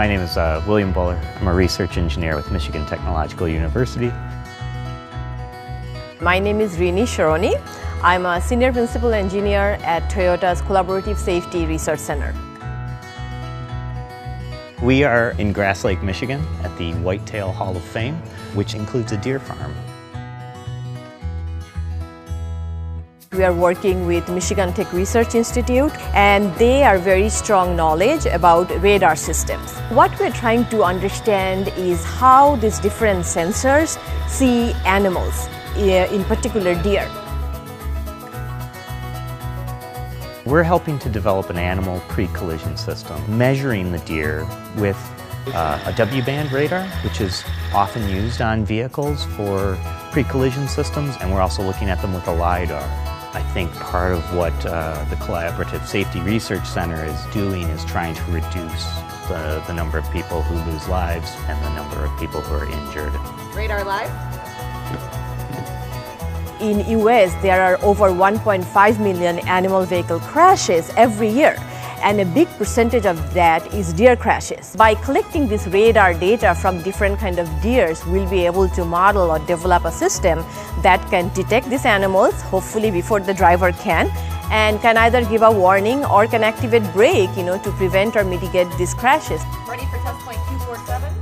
My name is William Buller. I'm a research engineer with Michigan Technological University. My name is Rini Sharoni. I'm a senior principal engineer at Toyota's Collaborative Safety Research Center. We are in Grass Lake, Michigan at the Whitetail Hall of Fame, which includes a deer farm. We are working with Michigan Tech Research Institute, and they are very strong knowledge about radar systems. What we're trying to understand is how these different sensors see animals, in particular deer. We're helping to develop an animal pre-collision system, measuring the deer with a W-band radar, which is often used on vehicles for pre-collision systems, and we're also looking at them with a lidar. I think part of what the Collaborative Safety Research Center is doing is trying to reduce the number of people who lose lives and the number of people who are injured. Radar live? In US, there are over 1.5 million animal vehicle crashes every year, and a big percentage of that is deer crashes. By collecting this radar data from different kinds of deers, we'll be able to model or develop a system that can detect these animals, hopefully before the driver can, and can either give a warning or can activate brake, to prevent or mitigate these crashes. Ready for test point 247?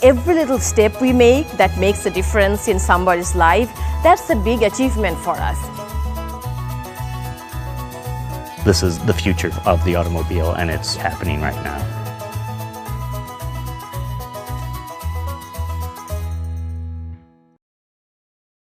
Every little step we make that makes a difference in somebody's life, that's a big achievement for us. This is the future of the automobile, and it's happening right now.